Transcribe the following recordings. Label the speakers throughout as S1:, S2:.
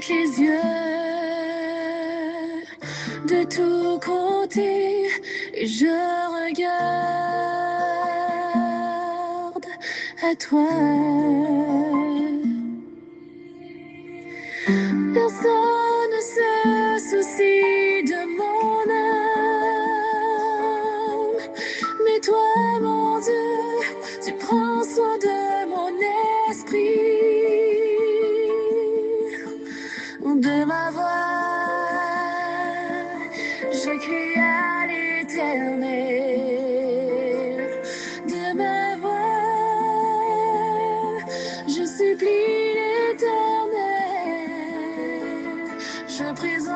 S1: avec les yeux de tous côtés et je regarde à toi. Personne ne se soucie de mon âme, mais toi, mon Dieu, tu prends soin de mon esprit, de ma voix. Je crie à l'Éternel, de ma voix. Je supplie l'Éternel, je présente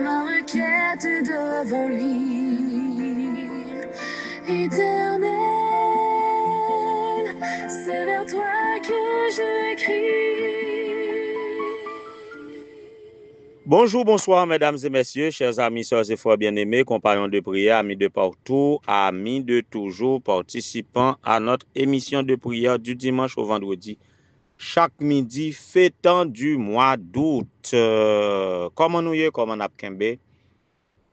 S1: ma requête devant lui. Éternel, c'est vers toi que je crie.
S2: Bonjour, bonsoir, mesdames et messieurs, chers amis, sœurs et frères bien-aimés, compagnons de prière, amis de partout, amis de toujours, participants à notre émission de prière du dimanche au vendredi, chaque midi, fêtant du mois d'août. Comment nous y est, comment n'a kembe,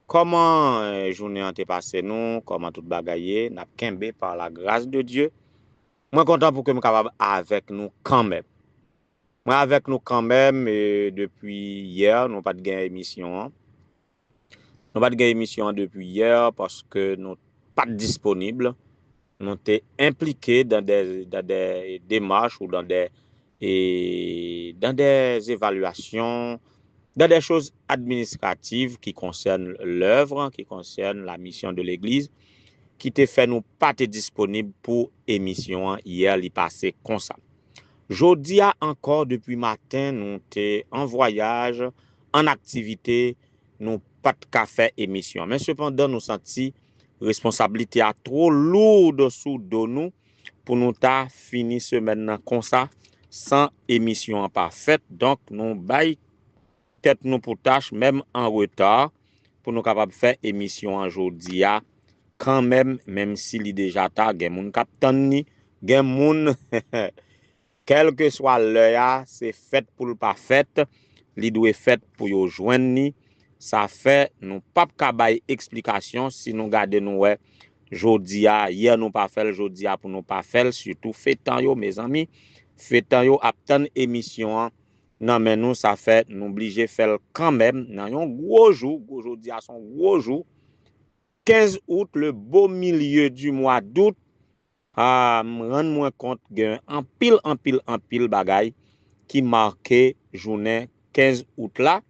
S2: comment journée a été passée nous, comment tout bagaille, n'a kembe par la grâce de Dieu. Moi content pour que nous capable avec nous quand même. Moi avec nous quand même, depuis hier, nous pas de gain émission. Nous pas de émission depuis hier parce que nous pas disponible. Nous sommes impliqués dans des démarches ou dans des évaluations, dans des choses administratives qui concernent l'œuvre, qui concernent la mission de l'Église, qui te fait nous pas être disponible pour émission hier, li passé comme ça. Jodi a encore depuis matin, nous sommes en voyage, en activité, nous pas de café émission. Mais cependant, nous senti responsabilité à trop lourde sous de nous pour nous ta fini semaine comme ça sans émission parfaite. Donc nous bail tête nous pour tâche même en retard pour nous capable faire émission aujourd'hui quand même si li déjà ta gen moun k'ap tan ni, gen moun quel que soit l'heure, c'est fait pour le pas fait, li doit fait pour yo joindre ni. Ça fait nous pas kabay explication si nous garder nous ouais jodi a hier nous pas fait jodi a pour nous pas faire surtout fêtant yo mes amis, fêtant yo aptan émission non mais nous ça fait nous obligé faire quand même dans un gros jour, jodi a son gros jour 15 août le beau milieu du mois d'août. Rendre moi compte gen en pile bagay qui marqué journée 15 août là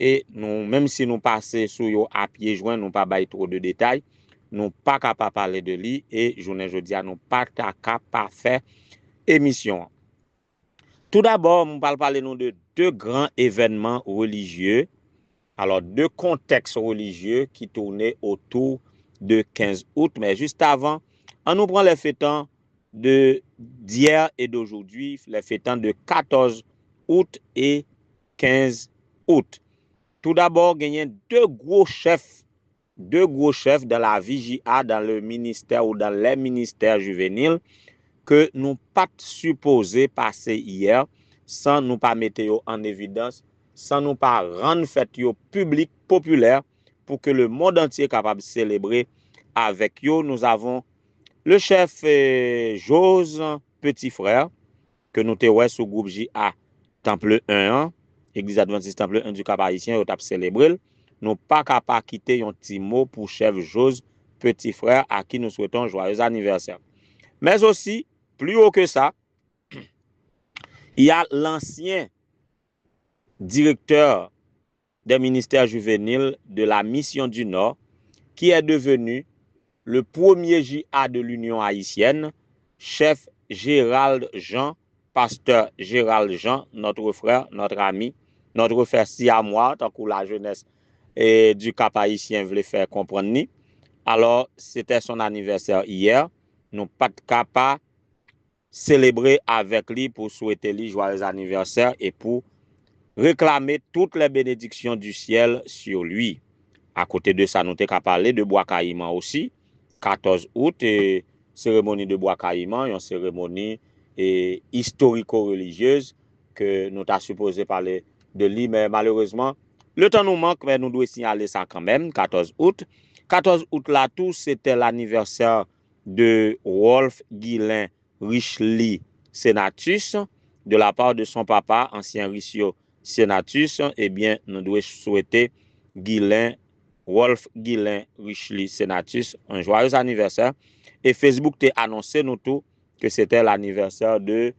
S2: et nous même si nous passer sur yo à pied joint nous pas bay trop de détails nous pas capable parler de lui et journée jeudi nous pas capable faire émission. Tout d'abord on va parler nous de deux grands événements religieux. Alors deux contextes religieux qui tournaient autour de 15 août mais juste avant on nous prend les fêtants de d'hier et d'aujourd'hui, les fêtants de 14 août et 15 août. Tout d'abord, il y a deux gros chefs de la VJA dans le ministère ou dans les ministères juvéniles que nous pas supposé passer hier sans nous pas mettre en évidence, sans nous pas rendre fête public populaire pour que le monde entier capable de célébrer avec eux. Nous avons le chef Jose Petit Frère, que nous te sous groupe JA Temple 1, Église Adventiste Temple 1 du Cap Haïtien, nous avons célébré. Nous pas capable quitter un petit mot pour chef Jose Petit Frère, à qui nous souhaitons joyeux anniversaire. Mais aussi, plus haut que ça, il y a l'ancien directeur des ministères juvéniles de la Mission du Nord, qui est devenu le premier JA de l'Union haïtienne, chef Gérald Jean, pasteur Gérald Jean, notre frère, notre ami, notre frère si à moi, tant que la jeunesse du Cap haïtien voulait faire comprendre ni. Alors, c'était son anniversaire hier. Nous pas capable célébrer avec lui pour souhaiter lui joyeux anniversaire et pour réclamer toutes les bénédictions du ciel sur lui. À côté de ça, nous avons parlé de Bois Caïman aussi. 14 août, cérémonie de Bois Caïman, une cérémonie historico-religieuse que nous t'as supposé parler de lui, mais malheureusement, le temps nous manque, mais nous devons signaler ça quand même, 14 août. 14 août là tout, c'était l'anniversaire de Wolf Guillain Richely Senatus, de la part de son papa, ancien Ricio Senatus. Eh bien, nous devons souhaiter Wolf Guillain Richely Senatus un joyeux anniversaire. Et Facebook t'a annoncé nous tout que c'était l'anniversaire de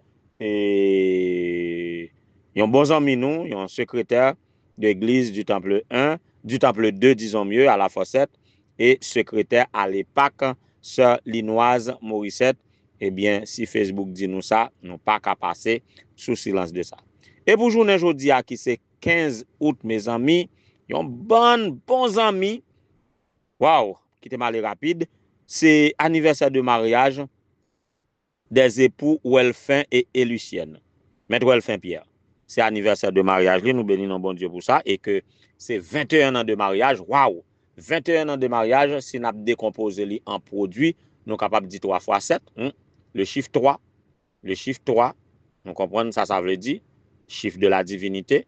S2: un bon ami nous, un secrétaire de l'église du Temple 1, du Temple 2, disons mieux, à la Fossette, et secrétaire à l'époque, sœur Linoise Morissette. Eh bien, si Facebook dit nous ça, nous pas qu'à passer sous silence de ça. Et pour journée aujourd'hui, qui c'est 15 août, mes amis, yon bons amis, waouh, qui était mal rapide, c'est anniversaire de mariage des époux Welfin et Lucienne. Maître Welfin Pierre. C'est anniversaire de mariage, nous bénissons bon Dieu pour ça, et que c'est 21 ans de mariage, waouh, 21 ans de mariage, si nous décomposé en produits, nous sommes capables de dire 3 fois 7, le chiffre 3, nous comprenons ça veut dire, chiffre de la divinité,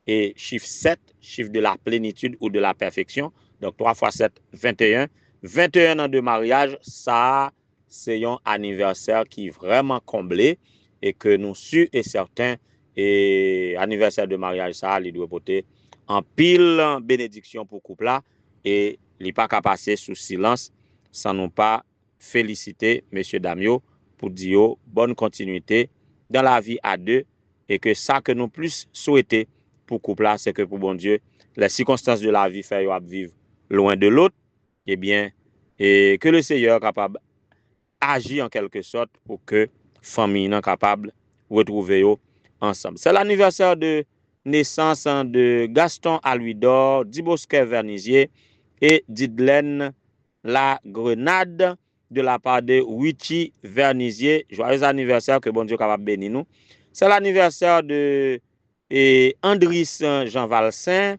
S2: et chiffre 7, chiffre de la plénitude ou de la perfection, donc 3 fois 7, 21, 21 ans de mariage, ça, c'est un anniversaire qui est vraiment comblé, et que nous sûrs et certains, et anniversaire de mariage, ça, il doit porter en pile bénédiction pour couple là, et il n'est pas qu'à passer sous silence, sans nous pas féliciter M. Damio pour dire bonne continuité dans la vie à deux, et que ça que nous plus souhaiter pour couple là, c'est que pour bon Dieu, les circonstances de la vie fait vivre loin de l'autre, eh bien, et que le Seigneur est capable d'agir en quelque sorte pour que famille soit capable de retrouver ensemble. C'est l'anniversaire de naissance de Gaston Aluidor, Dibosquet Vernisier et Didlène La Grenade de la part de Wichi Vernisier. Joyeux anniversaire, que bon Dieu capable de bénir nous. C'est l'anniversaire de Andris Jean Valsin,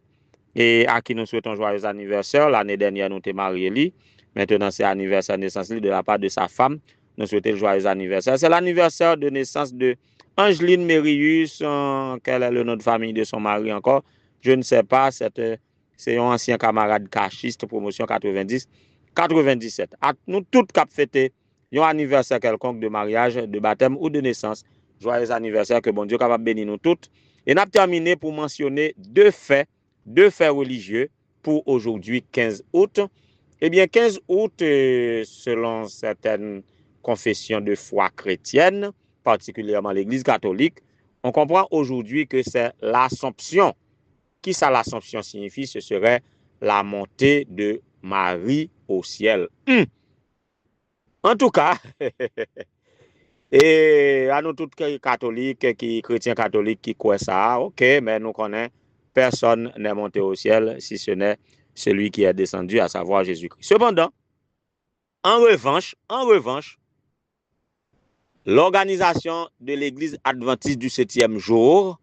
S2: et à qui nous souhaitons joyeux anniversaire. L'année dernière, nous sommes mariés. Maintenant, c'est l'anniversaire de naissance de la part de sa femme. Nous souhaitons joyeux anniversaire. C'est l'anniversaire de naissance de Angeline Mérius. Quel est le nom de famille de son mari encore? Je ne sais pas. C'est un ancien camarade cachiste, promotion 90, 97. À nous toutes cap fêter un anniversaire quelconque de mariage, de baptême ou de naissance. Joyeux anniversaire, que bon Dieu capable bénir nous toutes. Et nous avons terminé pour mentionner deux faits religieux pour aujourd'hui 15 août. Eh bien, 15 août, selon certaines confessions de foi chrétienne, particulièrement l'Église catholique, on comprend aujourd'hui que c'est l'Assomption. Qui ça l'Assomption signifie? Ce serait la montée de Marie au ciel. En tout cas, et à nous tous catholiques, chrétiens catholiques qui croient ça, ok, mais nous connaissons, personne n'est monté au ciel si ce n'est celui qui est descendu, à savoir Jésus-Christ. Cependant, en revanche, l'organisation de l'Église adventiste du 7e jour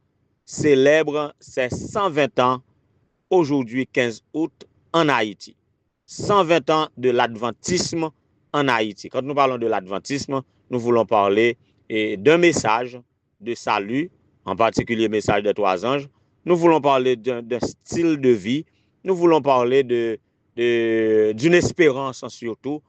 S2: célèbre ses 120 ans aujourd'hui 15 août en Haïti. 120 ans de l'adventisme en Haïti. Quand nous parlons de l'adventisme, nous voulons parler d'un message de salut, en particulier message des 3 anges. Nous voulons parler d'un style de vie. Nous voulons parler d'une espérance surtout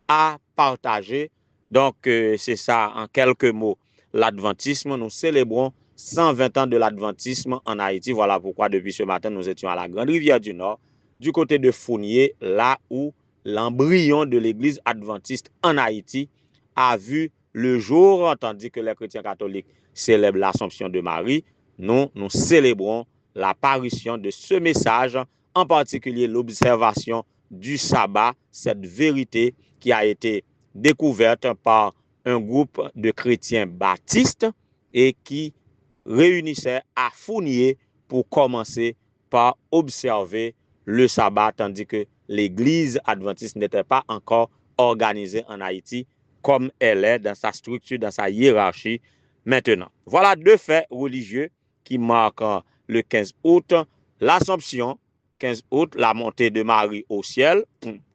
S2: à partager. Donc, c'est ça, en quelques mots, l'adventisme. Nous célébrons 120 ans de l'adventisme en Haïti. Voilà pourquoi, depuis ce matin, nous étions à la Grande Rivière du Nord, du côté de Fournier, là où l'embryon de l'Église adventiste en Haïti a vu le jour, tandis que les chrétiens catholiques célèbrent l'Assomption de Marie. Nous célébrons l'apparition de ce message, en particulier l'observation du sabbat, cette vérité qui a été découverte par un groupe de chrétiens baptistes et qui réunissait à Fournier pour commencer par observer le sabbat, tandis que l'Église adventiste n'était pas encore organisée en Haïti comme elle est dans sa structure, dans sa hiérarchie maintenant. Voilà deux faits religieux qui marquent le 15 août, l'Assomption, 15 août, la montée de Marie au ciel,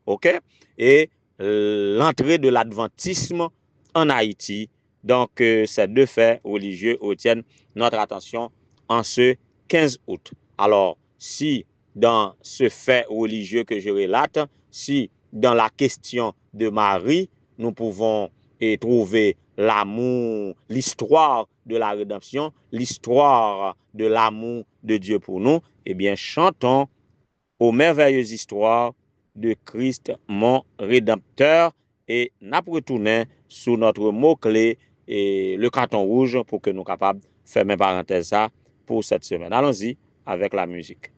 S2: ok, et l'entrée de l'adventisme en Haïti Donc, ces deux faits religieux retiennent notre attention en ce 15 août. Alors, si dans ce fait religieux que je relate, si dans la question de Marie, nous pouvons trouver l'amour, l'histoire de la rédemption, l'histoire de l'amour de Dieu pour nous, eh bien, chantons aux merveilleuses histoires de Christ, mon Rédempteur, et n'a retourné sous notre mot-clé et le carton rouge pour que nous soyons capables de faire mes parenthèses ça pour cette semaine. Allons-y avec la musique.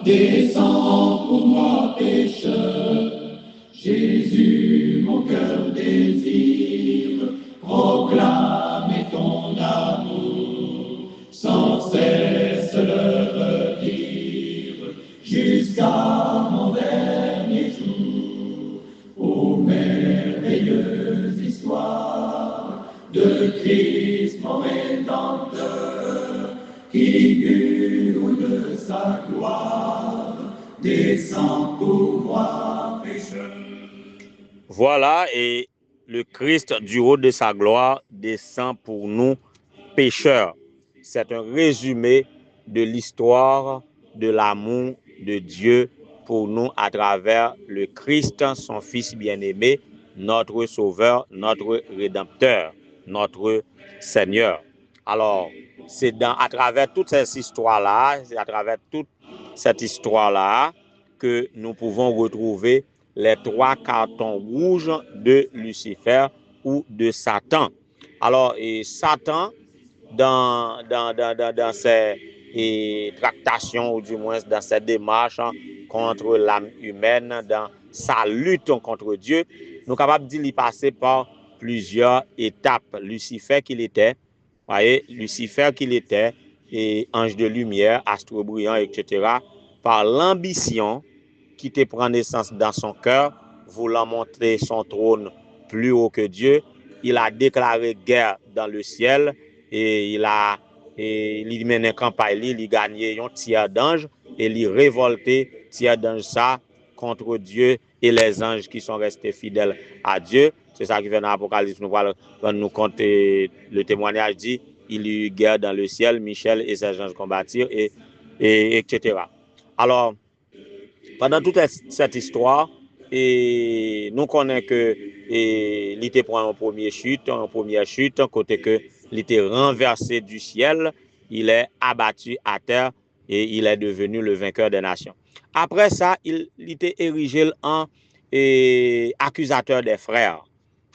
S1: Descends pour moi pécheur, Jésus mon cœur désire, proclamer ton amour, sans cesse le redire, jusqu'à mon dernier jour, ô merveilleuse histoire de Christ mon Rédempteur, qui hurle de sa gloire, descend pour moi pécheur.
S2: Voilà, et le Christ du haut de sa gloire descend pour nous pécheurs. C'est un résumé de l'histoire de l'amour de Dieu pour nous à travers le Christ, son Fils bien-aimé, notre Sauveur, notre Rédempteur, notre Seigneur. Alors, c'est à travers toute cette histoire-là, c'est à travers toute cette histoire-là que nous pouvons retrouver les trois cartons rouges de Lucifer ou de Satan. Alors, et Satan, dans ses tractations, ou du moins dans ses démarches contre l'âme humaine, dans sa lutte contre Dieu, nous sommes capables d'y passer par plusieurs étapes. Lucifer qu'il était, voyez, Lucifer qu'il était, et ange de lumière, astre brillant, etc., par l'ambition qui te prend naissance dans son cœur, voulant monter son trône plus haut que Dieu, il a déclaré guerre dans le ciel et il mené campagne, il gagné un tiers d'ange et il révolté tiers d'ange ça contre Dieu et les anges qui sont restés fidèles à Dieu. C'est ça qui fait dans l'Apocalypse, nous compter le témoignage dit, il y eut guerre dans le ciel, Michel et ses anges combattirent et etc. Alors, pendant toute cette histoire, et nous connaissons que il était prend en première chute, côté que il était renversé du ciel, il est abattu à terre et il est devenu le vainqueur des nations. Après ça, il était érigé en accusateur des frères.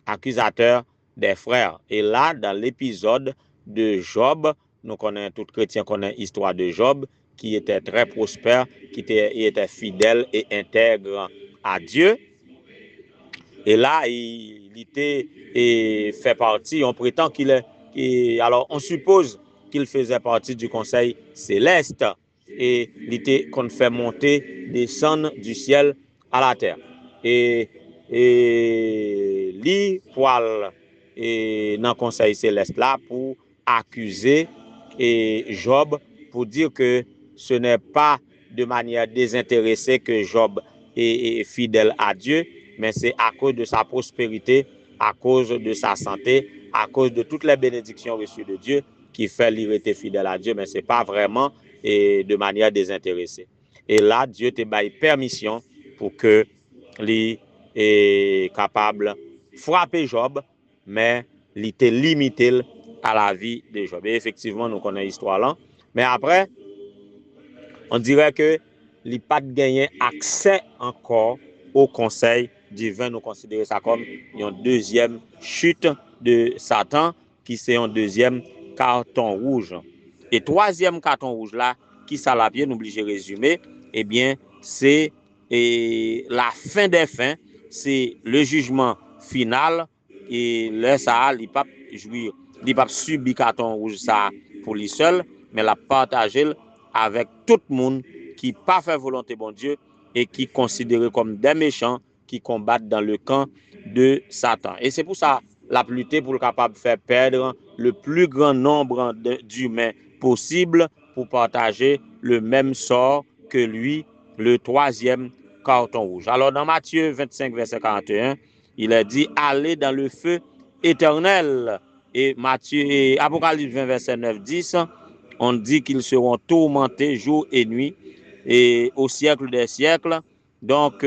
S2: Accusateur des frères. Et là, dans l'épisode de Job, nous connaissons, tout chrétien connaît l'histoire de Job, qui était très prospère, qui était fidèle et intègre à Dieu. Et là, il était fait partie, on prétend qu'il est, alors on suppose qu'il faisait partie du conseil céleste et il était qu'on fait monter, descendre du ciel à la terre. Et li poil et dans le conseil céleste là pour accuser Job, pour dire que ce n'est pas de manière désintéressée que Job est fidèle à Dieu, mais c'est à cause de sa prospérité, à cause de sa santé, à cause de toutes les bénédictions reçues de Dieu qui fait qu'il était fidèle à Dieu, mais ce n'est pas vraiment de manière désintéressée. Et là, Dieu te donne permission pour que lui est capable de frapper Job, mais il était limité à la vie de Job. Et effectivement, nous connaissons l'histoire là. Mais après, on dirait que il n'a pas gagné accès encore au conseil divin. Nous considérons ça comme une deuxième chute de Satan, qui c'est un deuxième carton rouge. Et troisième carton rouge là, qui ça l'a bien obligé de résumer, eh bien, c'est la fin des fins, c'est le jugement final, et là, ça, il pas jouir, il pas subir carton rouge ça pour lui seul, mais la partager avec tout le monde qui pas fait volonté bon Dieu et qui considéré comme des méchants qui combattent dans le camp de Satan. Et c'est pour ça la lutte pour le capable de faire perdre le plus grand nombre d'humains possible pour partager le même sort que lui, le troisième carton rouge. Alors dans Matthieu 25, verset 41, il est dit, allez dans le feu éternel. Et Apocalypse 20, verset 9, 10, on dit qu'ils seront tourmentés jour et nuit et au siècle des siècles. Donc,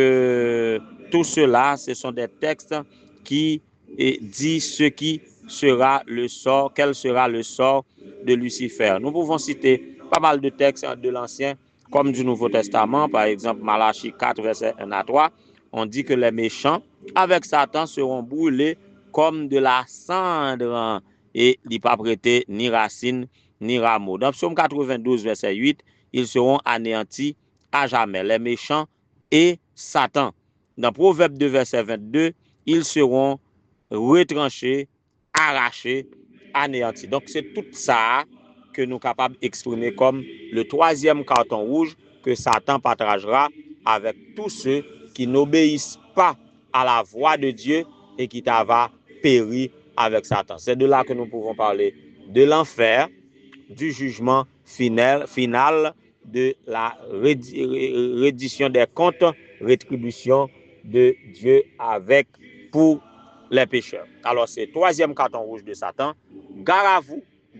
S2: tout cela, ce sont des textes qui disent ce qui sera le sort, quel sera le sort de Lucifer. Nous pouvons citer pas mal de textes de l'Ancien comme du Nouveau Testament, par exemple Malachie 4, verset 1 à 3, on dit que les méchants avec Satan seront brûlés comme de la cendre et il n'y pas prêté ni racine ni rameau. Dans Psaume 92, verset 8, ils seront anéantis à jamais, les méchants et Satan. Dans Proverbe 2, verset 22, ils seront retranchés, arrachés, anéantis. Donc c'est tout ça que nous sommes capables d'exprimer comme le troisième carton rouge que Satan partagera avec tous ceux qui n'obéissent pas à la voix de Dieu et qui va périr avec Satan. C'est de là que nous pouvons parler de l'enfer, du jugement final, de la reddition des comptes, rétribution de Dieu avec pour les pécheurs. Alors, c'est le troisième carton rouge de Satan. Gare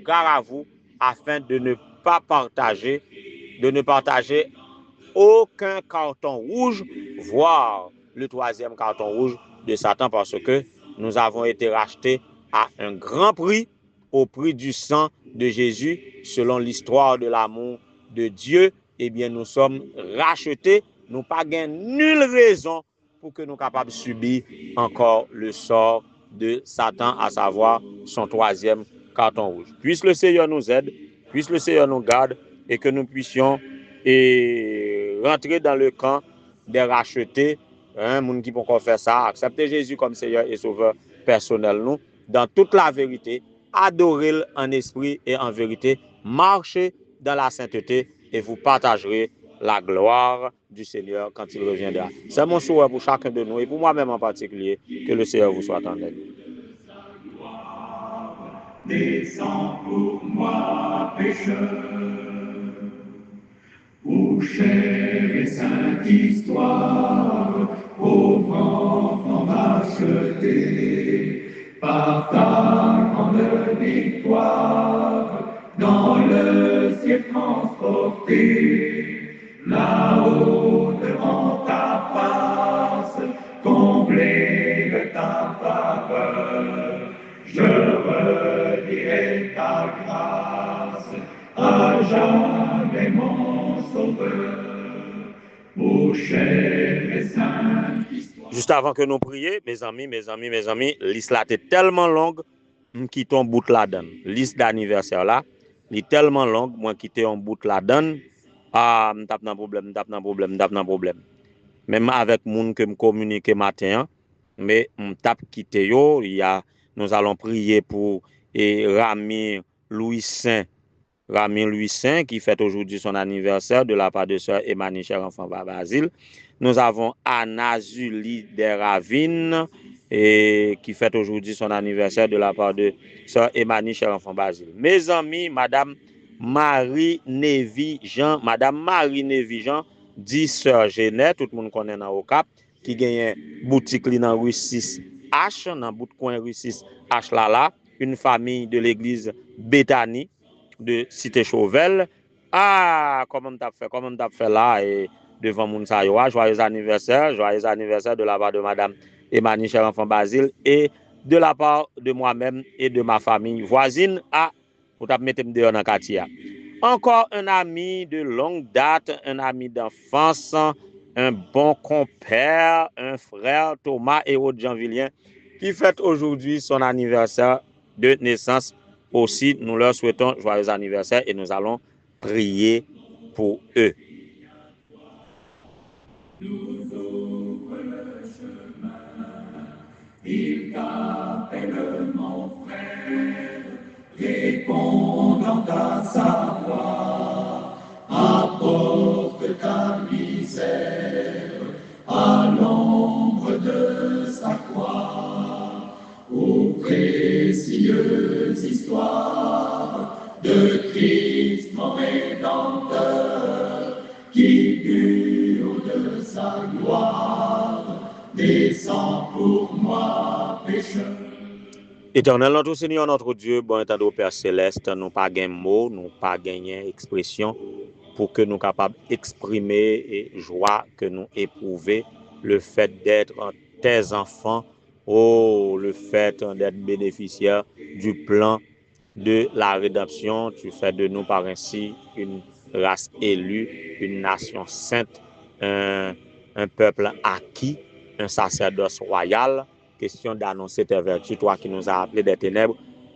S2: à vous, afin de ne partager aucun carton rouge, voire le troisième carton rouge de Satan, parce que nous avons été rachetés à un grand prix, au prix du sang de Jésus, selon l'histoire de l'amour de Dieu. Eh bien, nous sommes rachetés, nous pas gain nulle raison pour que nous soyons capables de subir encore le sort de Satan, à savoir son troisième carton rouge. Puisse le Seigneur nous aide, puisse le Seigneur nous garde, et que nous puissions rentrer dans le camp des rachetés, gens qui vont faire ça, accepter Jésus comme Seigneur et Sauveur personnel, nous, dans toute la vérité, adorer en esprit et en vérité, marcher dans la sainteté, et vous partagerez la gloire du Seigneur quand il reviendra. C'est mon souhait pour chacun de nous et pour moi-même en particulier, que le Seigneur vous soit en aide.
S3: Descends pour moi, pécheur, ô chère et sainte histoire, pauvre enfant racheté, par ta grande victoire, dans le ciel transporté, là-haut devant ta face, comblé de ta faveur, je redirai ta grâce, à jamais mon sauveur, ô chère et sainte histoire.
S2: Juste avant que nous prions, mes amis, liste là est tellement longue, je quitte un bout là-dedans. Liste d'anniversaire là, elle est tellement longue, moi quitte un bout là-dedans. Ah, je tape dans problème. Même avec les gens que je communique matin, mais je tape quitter yo, nous allons prier pour Rami Louis Saint qui fête aujourd'hui son anniversaire de la part de sœur Emmanuel Cher Enfant Basile. Nous avons Anna Zulie Deravine qui fête aujourd'hui son anniversaire de la part de sœur Emmanuel Cher Enfant Basile. Mes amis, Madame Marie Nevi-Jean, dit sœur Genette, tout le monde connaît dans au Cap, qui gagne boutique dans rue 6H, dans bout de coin rue 6H là, une famille de l'église Bethany de Cité Chauvel. Ah, comment t'as fait là et devant Mounsa Yoa, joyeux anniversaire de la part de Madame Emmanuel Cher Enfant Basile et de la part de moi-même et de ma famille voisine. Ah, pour t'as mettre dehors dans Katia. Encore un ami de longue date, un ami d'enfance, un bon compère, un frère, Thomas Hérault Jean-Villien, qui fête aujourd'hui son anniversaire de naissance. Aussi, nous leur souhaitons joyeux anniversaire et nous allons prier pour eux.
S3: Nous ouvre le chemin, il t'appelle mon frère, répondant à sa voix, apporte ta misère à l'ombre de sa croix, ô précieuse histoire.
S2: Éternel, notre Seigneur, notre Dieu, bon état de Père Céleste, nous pas gain mot, nous pas gagné expression pour que nous capables d'exprimer et joie que nous éprouver le fait d'être tes enfants, oh, le fait d'être bénéficiaires du plan de la rédemption. Tu fais de nous par ainsi une race élue, une nation sainte, un peuple acquis, un sacerdoce royal. Question d'annoncer tes vertus, toi qui nous as appelés des ténèbres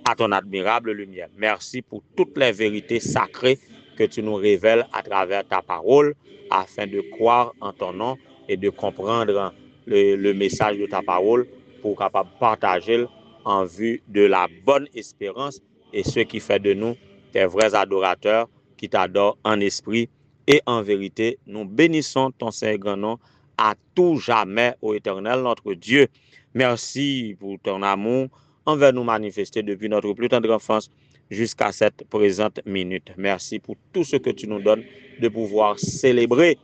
S2: à ton admirable lumière. Merci pour toutes les vérités sacrées que tu nous révèles à travers ta parole, afin de croire en ton nom et de comprendre le message de ta parole pour capable partager en vue de la bonne espérance et ce qui fait de nous tes vrais adorateurs qui t'adorent en esprit et en vérité. Nous bénissons ton Saint-Grand nom à tout jamais, ô Éternel, notre Dieu. Merci pour ton amour envers nous manifester depuis notre plus tendre enfance jusqu'à cette présente minute. Merci pour tout ce que tu nous donnes de pouvoir célébrer,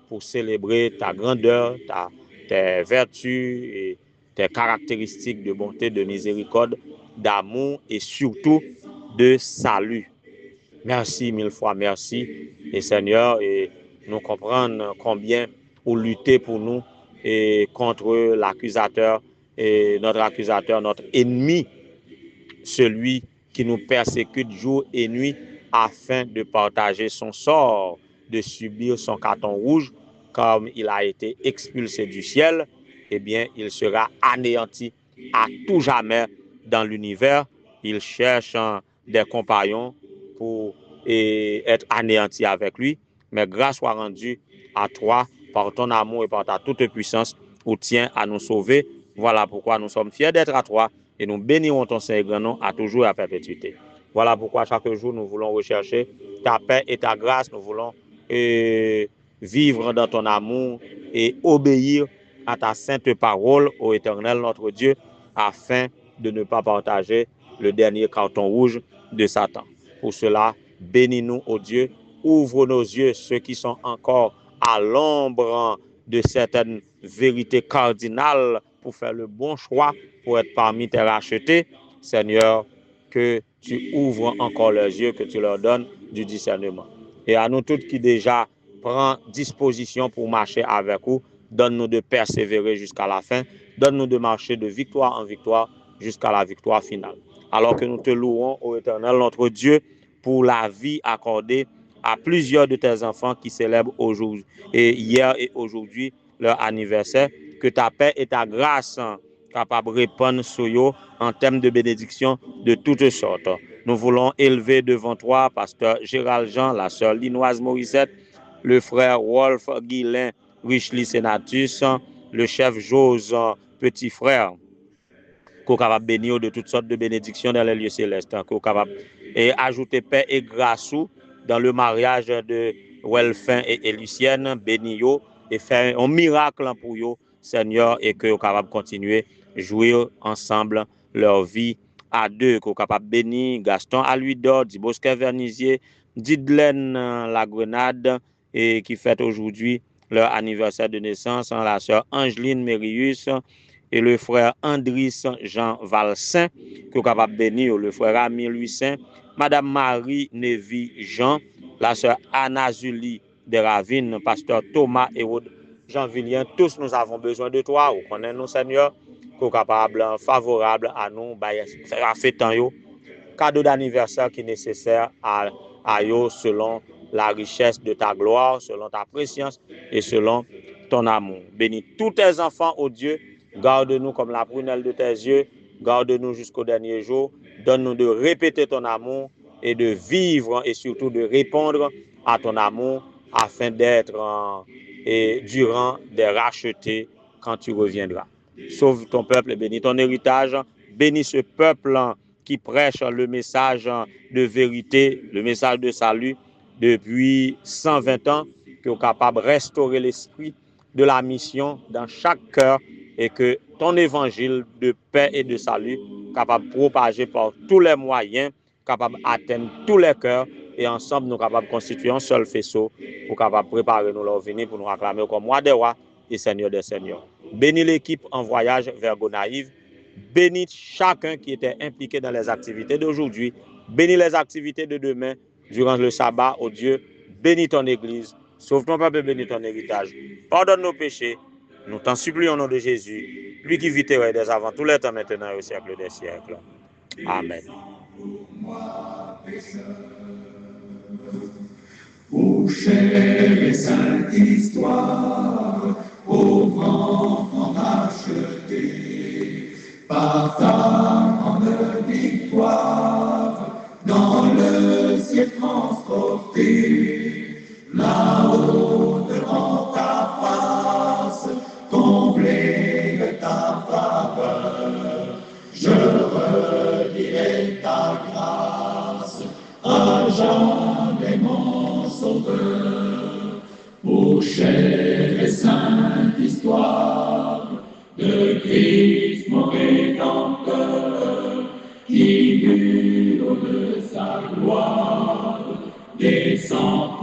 S2: pour célébrer ta grandeur, tes vertus et tes caractéristiques de bonté, de miséricorde, d'amour et surtout de salut. Merci mille fois, merci. Et Seigneur, et nous comprenons combien vous luttez pour nous et contre l'accusateur, et notre ennemi, celui qui nous persécute jour et nuit afin de partager son sort, de subir son carton rouge, comme il a été expulsé du ciel, eh bien, il sera anéanti à tout jamais dans l'univers. Il cherche des compagnons pour être anéanti avec lui, mais grâce soit rendue à toi par ton amour et par ta toute puissance, où tiens à nous sauver. Voilà pourquoi nous sommes fiers d'être à toi et nous bénirons ton Saint-Grand nom à toujours et à perpétuité. Voilà pourquoi chaque jour nous voulons rechercher ta paix et ta grâce. Nous voulons vivre dans ton amour et obéir à ta sainte parole, ô Éternel notre Dieu, afin de ne pas partager le dernier carton rouge de Satan. Pour cela, bénis-nous, ô Dieu, ouvre nos yeux, ceux qui sont encore à l'ombre de certaines vérités cardinales pour faire le bon choix, pour être parmi tes rachetés. Seigneur, que tu ouvres encore leurs yeux, que tu leur donnes du discernement. Et à nous tous qui déjà prend disposition pour marcher avec vous, donne-nous de persévérer jusqu'à la fin, donne-nous de marcher de victoire en victoire jusqu'à la victoire finale. Alors que nous te louons, ô Éternel, notre Dieu, pour la vie accordée à plusieurs de tes enfants qui célèbrent aujourd'hui et hier et aujourd'hui leur anniversaire, que ta paix et ta grâce capable de répondre sur eux en termes de bénédiction de toutes sortes. Nous voulons élever devant toi, pasteur Gérald Jean, la sœur Linoise Morissette, le frère Wolf Guilain Richely Senatus, le chef Jose Petit Frère, qu'on capable bénir de toutes sortes de bénédictions dans les lieux célestes, qu'on capable et ajouter paix et grâce dans le mariage de Welfin et Lucienne, bénir et faire un miracle pour eux, Seigneur, et que vous capable continuer jouer ensemble leur vie à deux, qu'on capable bénir Gaston Aluidor, Dibosque Vernisier, Didlen La Grenade, et qui fête aujourd'hui leur anniversaire de naissance, la sœur Angeline Mérius et le frère Andris Jean Valsin, que vous capable bénir, le frère Ami Louisin, Madame Marie Nevi Jean, la sœur Anna Julie de Ravine, pasteur Thomas et Jean Villien, tous nous avons besoin de toi, vous connaissez nous, Seigneur, que capable, favorable à nous, faire fêter cadeau d'anniversaire qui est nécessaire à eux selon la richesse de ta gloire, selon ta préscience et selon ton amour. Bénis tous tes enfants, ô Dieu, garde-nous comme la prunelle de tes yeux, garde-nous jusqu'au dernier jour, donne-nous de répéter ton amour et de vivre et surtout de répondre à ton amour afin d'être durant des rachetés quand tu reviendras. Sauve ton peuple et bénis ton héritage, bénis ce peuple qui prêche le message de vérité, le message de salut depuis 120 ans, qui est capable de restaurer l'esprit de la mission dans chaque cœur et que ton évangile de paix et de salut capable de propager par tous les moyens, capable d'atteindre tous les cœurs et ensemble nous capables de constituer un seul faisceau pour capable préparer nous leur venir pour nous acclamer comme roi des rois et seigneur des seigneurs. Bénis l'équipe en voyage vers Gonaïve Bénis chacun qui était impliqué dans les activités d'aujourd'hui. Bénis les activités de demain durant le sabbat, oh Dieu. Bénis ton Église. Sauve ton peuple, bénis ton héritage. Pardonne nos péchés. Nous t'en supplions au nom de Jésus, lui qui vit et des avant tous les temps, maintenant et au siècle des siècles. Amen.
S3: Ô chère et sainte histoire, pauvre enfant acheté, par ta grande victoire, dans le ciel transporté, là-haut devant ta face, comblé de ta faveur, je redirai ta grâce, à jamais mon Sauveur. Ô chère et sainte histoire de Christ mon Rédempteur, qui du haut de sa gloire descend